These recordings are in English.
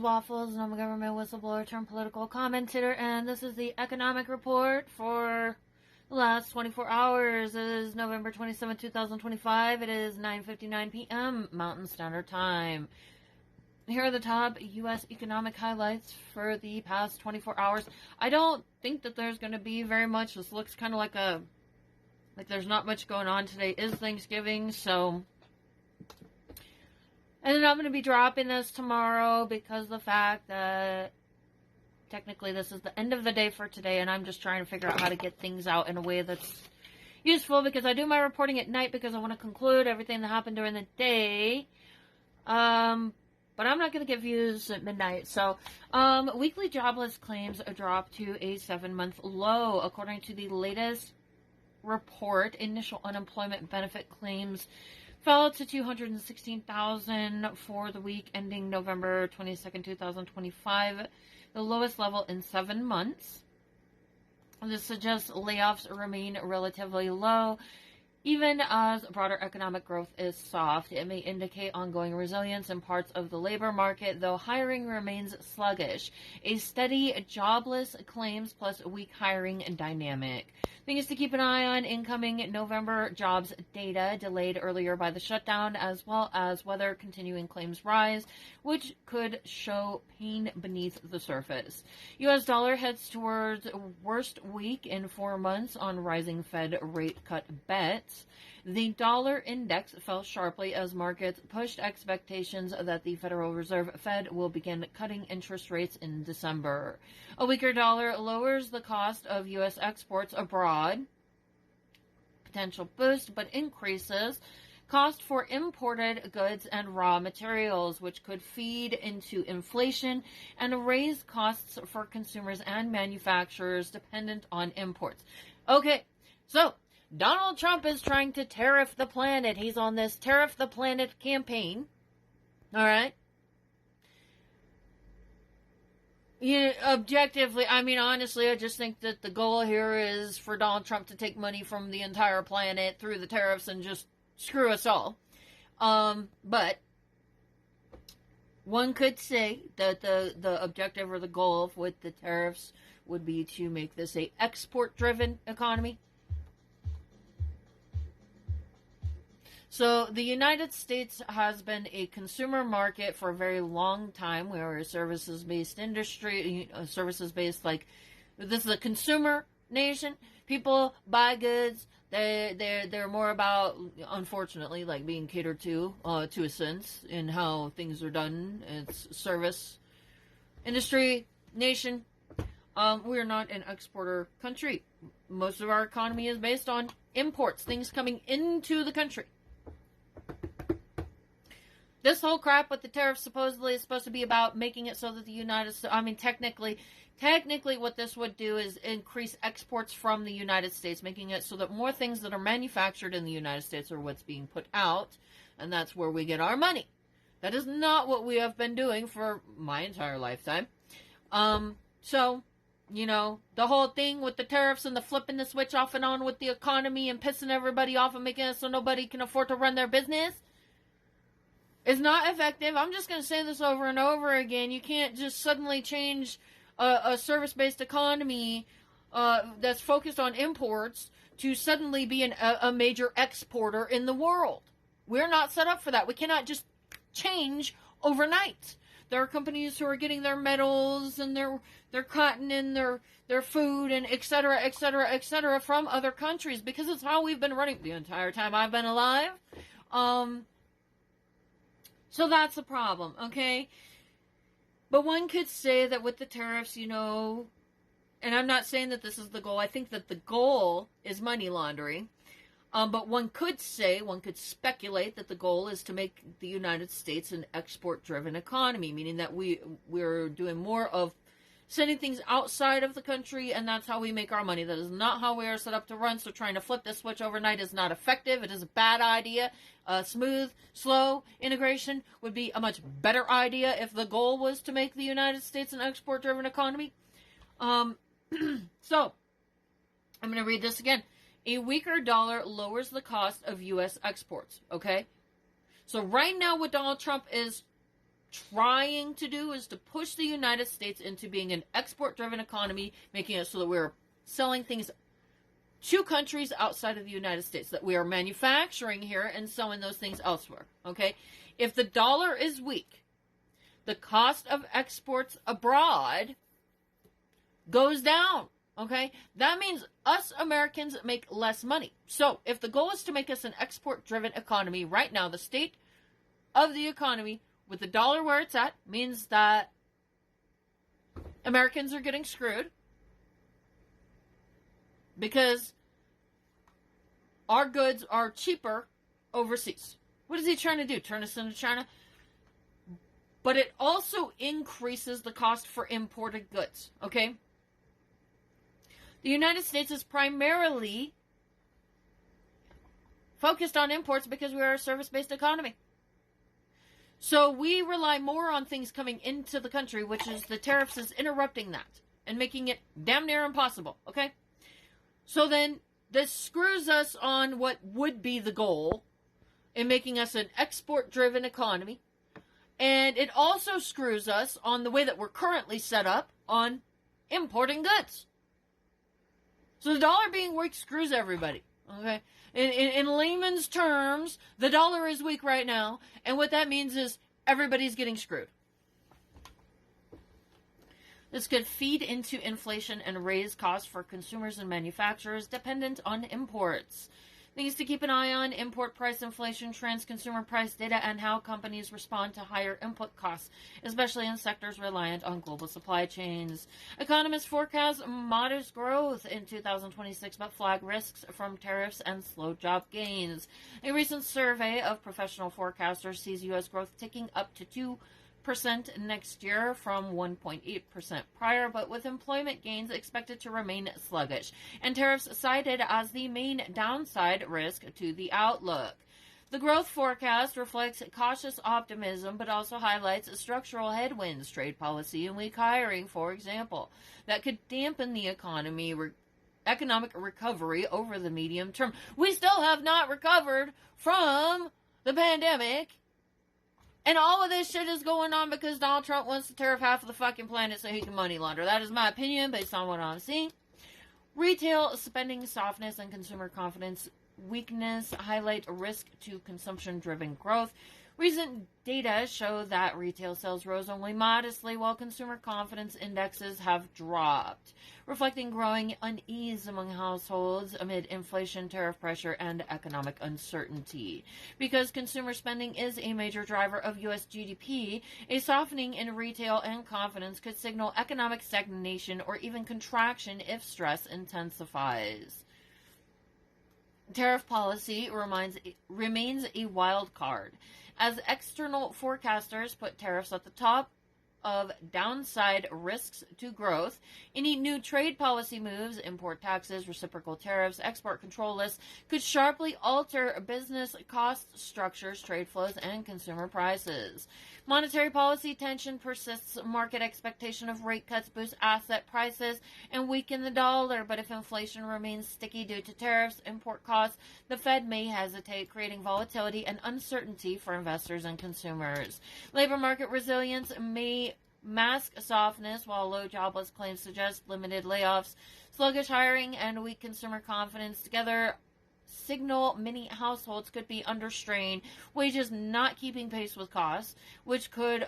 Waffles, and I'm a government whistleblower turned political commentator, and this is the economic report for the last 24 hours. It is November 27, 2025. It is 9:59 p.m. Mountain Standard Time. Here are the top U.S. economic highlights for the past 24 hours. I don't think that there's going to be very much. This looks kind of like there's not much going on. Today is Thanksgiving, so... And then I'm going to be dropping this tomorrow because of the fact that technically this is the end of the day for today, and I'm just trying to figure out how to get things out in a way that's useful, because I do my reporting at night because I want to conclude everything that happened during the day. But I'm not going to get views at midnight. So, weekly jobless claims dropped to a 7-month low. According to the latest report, initial unemployment benefit claims fell to 216,000 for the week ending November 22nd, 2025, the lowest level in 7 months. This suggests layoffs remain relatively low, even as broader economic growth is soft. It may indicate ongoing resilience in parts of the labor market, though hiring remains sluggish. A steady jobless claims plus weak hiring dynamic. Things to keep an eye on: incoming November jobs data delayed earlier by the shutdown, as well as whether continuing claims rise, which could show pain beneath the surface. U.S. dollar heads towards worst week in 4 months on rising Fed rate cut bets. The dollar index fell sharply as markets pushed expectations that the Federal Reserve Fed will begin cutting interest rates in December. A weaker dollar lowers the cost of U.S. exports abroad, potential boost, but increases cost for imported goods and raw materials, which could feed into inflation and raise costs for consumers and manufacturers dependent on imports. Okay, so Donald Trump is trying to tariff the planet. He's on this tariff the planet campaign. All right. Objectively, I mean, honestly, I just think that the goal here is for Donald Trump to take money from the entire planet through the tariffs and just screw us all. But one could say that the objective or the goal with the tariffs would be to make this a export-driven economy. So the United States has been a consumer market for a very long time. We are a services-based industry, services-based, like, this is a consumer nation. People buy goods. They're more about, unfortunately, like being catered to a sense in how things are done. It's service industry nation. We're not an exporter country. Most of our economy is based on imports, things coming into the country. This whole crap with the tariffs supposedly is supposed to be about making it so that the United States, I mean, technically what this would do is increase exports from the United States, making it so that more things that are manufactured in the United States are what's being put out, and that's where we get our money. That is not what we have been doing for my entire lifetime. So, the whole thing with the tariffs and the flipping the switch off and on with the economy and pissing everybody off and making it so nobody can afford to run their business is not effective. I'm just going to say this over and over again. You can't just suddenly change a service-based economy that's focused on imports to suddenly be a major exporter in the world. We're not set up for that. We cannot just change overnight. There are companies who are getting their metals and their cotton and their food and et cetera, from other countries, because it's how we've been running the entire time I've been alive. So that's a problem, okay? But one could say that with the tariffs, and I'm not saying that this is the goal. I think that the goal is money laundering. But one could speculate that the goal is to make the United States an export-driven economy, meaning that we're doing more of sending things outside of the country, and that's how we make our money. That is not how we are set up to run, so trying to flip this switch overnight is not effective. It is a bad idea. Smooth, slow integration would be a much better idea if the goal was to make the United States an export-driven economy. So, I'm going to read this again. A weaker dollar lowers the cost of U.S. exports, okay? So right now what Donald Trump is trying to do is to push the United States into being an export-driven economy, making it so that we're selling things to countries outside of the United States, that we are manufacturing here and selling those things elsewhere, okay? If the dollar is weak, the cost of exports abroad goes down, okay? That means us Americans make less money. So if the goal is to make us an export-driven economy, right now the state of the economy with the dollar where it's at means that Americans are getting screwed because our goods are cheaper overseas. What is he trying to do? Turn us into China? But it also increases the cost for imported goods, okay? The United States is primarily focused on imports because we are a service-based economy. So we rely more on things coming into the country, which is the tariffs is interrupting that and making it damn near impossible, okay? So then this screws us on what would be the goal in making us an export-driven economy. And it also screws us on the way that we're currently set up on importing goods. So the dollar being weak screws everybody, okay? In layman's terms, the dollar is weak right now, and what that means is everybody's getting screwed. This could feed into inflation and raise costs for consumers and manufacturers dependent on imports. Things to keep an eye on: import price inflation trends, consumer price data, and how companies respond to higher input costs, especially in sectors reliant on global supply chains. Economists forecast modest growth in 2026, but flag risks from tariffs and slow job gains. A recent survey of professional forecasters sees U.S. growth ticking up to 2% next year from 1.8% prior, but with employment gains expected to remain sluggish, and tariffs cited as the main downside risk to the outlook. The growth forecast reflects cautious optimism, but also highlights structural headwinds, trade policy, and weak hiring, for example, that could dampen the economic recovery over the medium term. We still have not recovered from the pandemic. And all of this shit is going on because Donald Trump wants to tariff half of the fucking planet so he can money launder. That is my opinion based on what I'm seeing. Retail spending softness and consumer confidence weakness highlight a risk to consumption-driven growth. Recent data show that retail sales rose only modestly while consumer confidence indexes have dropped, reflecting growing unease among households amid inflation, tariff pressure, and economic uncertainty. Because consumer spending is a major driver of U.S. GDP, a softening in retail and confidence could signal economic stagnation or even contraction if stress intensifies. Tariff policy remains a wild card, as external forecasters put tariffs at the top of downside risks to growth. Any new trade policy moves, import taxes, reciprocal tariffs, export control lists, could sharply alter business cost structures, trade flows, and consumer prices. Monetary policy tension persists. Market expectation of rate cuts boost asset prices and weaken the dollar. But if inflation remains sticky due to tariffs, import costs, the Fed may hesitate, creating volatility and uncertainty for investors and consumers. Labor market resilience may mask softness, while low jobless claims suggest limited layoffs. Sluggish hiring and weak consumer confidence together signal many households could be under strain, wages not keeping pace with costs, which could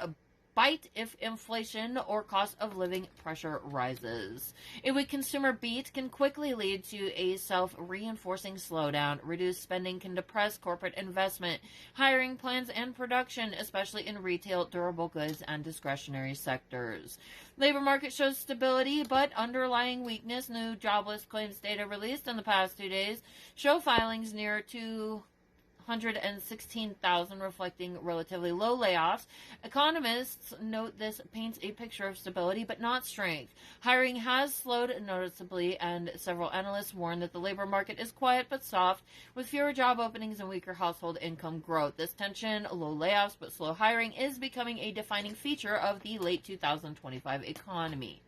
bite if inflation or cost of living pressure rises. A weak consumer beat can quickly lead to a self-reinforcing slowdown. Reduced spending can depress corporate investment, hiring plans, and production, especially in retail, durable goods, and discretionary sectors. Labor market shows stability, but underlying weakness. New jobless claims data released in the past 2 days show filings near 216,000, reflecting relatively low layoffs. Economists note this paints a picture of stability but not strength. Hiring has slowed noticeably, and several analysts warn that the labor market is quiet but soft, with fewer job openings and weaker household income growth. This tension, low layoffs but slow hiring, is becoming a defining feature of the late 2025 economy.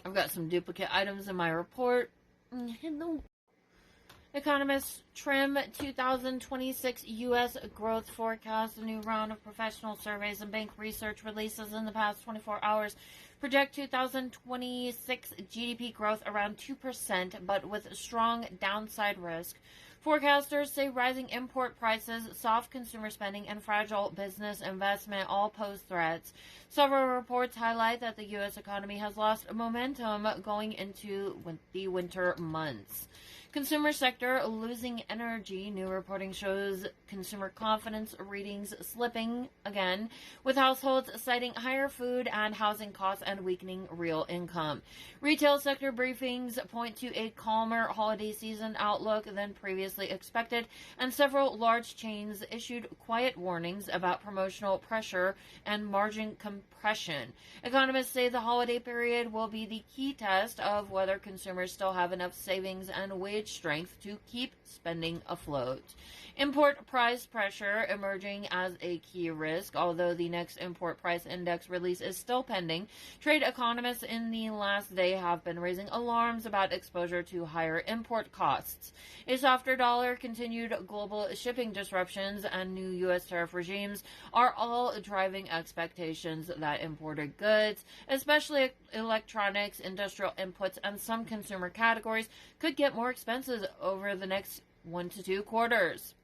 I've got some duplicate items in my report. Hello. Economists trim 2026 U.S. growth forecast. A new round of professional surveys and bank research releases in the past 24 hours project 2026 GDP growth around 2%, but with strong downside risk. Forecasters say rising import prices, soft consumer spending, and fragile business investment all pose threats. Several reports highlight that the U.S. economy has lost momentum going into the winter months. Consumer sector losing energy. New reporting shows consumer confidence readings slipping again, with households citing higher food and housing costs and weakening real income. Retail sector briefings point to a calmer holiday season outlook than previously expected, and several large chains issued quiet warnings about promotional pressure and margin compression. Economists say the holiday period will be the key test of whether consumers still have enough savings and wage strength to keep spending afloat. Import price pressure emerging as a key risk. Although the next import price index release is still pending, trade economists in the last day have been raising alarms about exposure to higher import costs. A softer dollar, continued global shipping disruptions, and new U.S. tariff regimes are all driving expectations that imported goods, especially electronics, industrial inputs, and some consumer categories, could get more expensive over the next 1 to 2 quarters.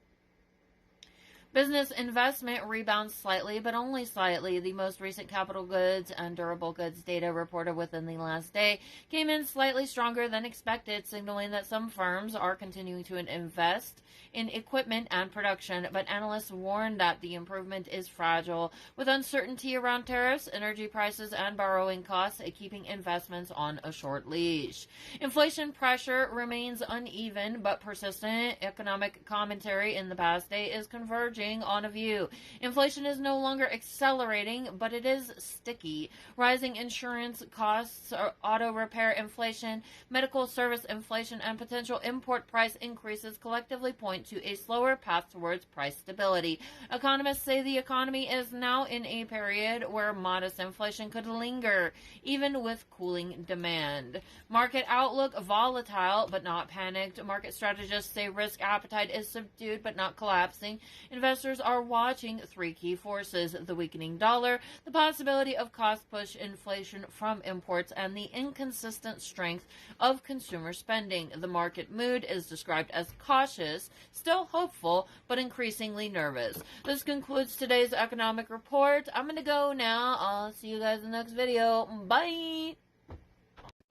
Business investment rebounds slightly, but only slightly. The most recent capital goods and durable goods data reported within the last day came in slightly stronger than expected, signaling that some firms are continuing to invest in equipment and production, but analysts warn that the improvement is fragile, with uncertainty around tariffs, energy prices, and borrowing costs keeping investments on a short leash. Inflation pressure remains uneven but persistent. Economic commentary in the past day is converging on a view. Inflation is no longer accelerating, but it is sticky. Rising insurance costs, auto repair inflation, medical service inflation, and potential import price increases collectively point to a slower path towards price stability. Economists say the economy is now in a period where modest inflation could linger, even with cooling demand. Market outlook volatile but not panicked. Market strategists say risk appetite is subdued but not collapsing. Investors are watching 3 key forces: the weakening dollar, the possibility of cost-push inflation from imports, and the inconsistent strength of consumer spending. The market mood is described as cautious, still hopeful, but increasingly nervous. This concludes today's economic report. I'm going to go now. I'll see you guys in the next video. Bye!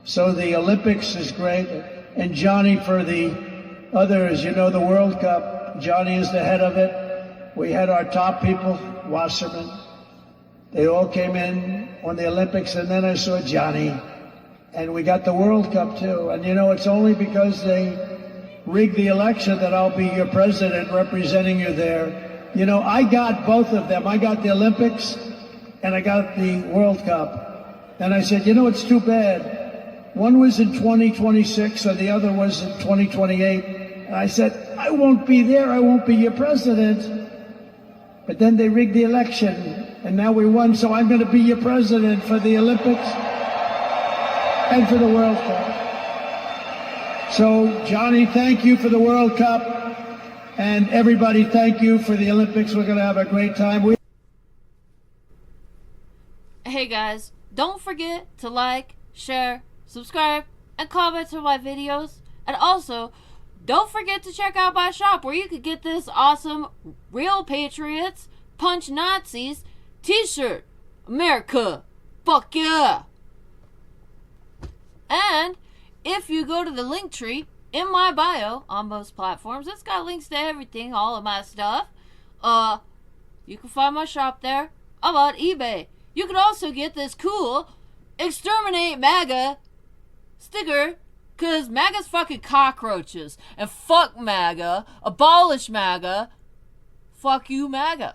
So the Olympics is great. And Johnny, for the others, you know, the World Cup, Johnny is the head of it. We had our top people, Wasserman. They all came in on the Olympics, and then I saw Johnny. And we got the World Cup, too. And, you know, it's only because they rigged the election that I'll be your president representing you there. You know, I got both of them. I got the Olympics and I got the World Cup. And I said, you know, it's too bad. One was in 2026 and the other was in 2028. And I said, I won't be there. I won't be your president. But then they rigged the election and now we won. So I'm going to be your president for the Olympics and for the World Cup. So, Johnny, thank you for the World Cup, and everybody, thank you for the Olympics. We're going to have a great time. Hey guys, don't forget to like, share, subscribe, and comment on my videos. And also, don't forget to check out my shop where you could get this awesome Real Patriots Punch Nazis t-shirt. America, fuck yeah! And if you go to the link tree in my bio on most platforms, it's got links to everything, all of my stuff. You can find my shop there. I'm on eBay. You can also get this cool Exterminate MAGA sticker, cause MAGA's fucking cockroaches. And fuck MAGA, abolish MAGA, fuck you MAGA.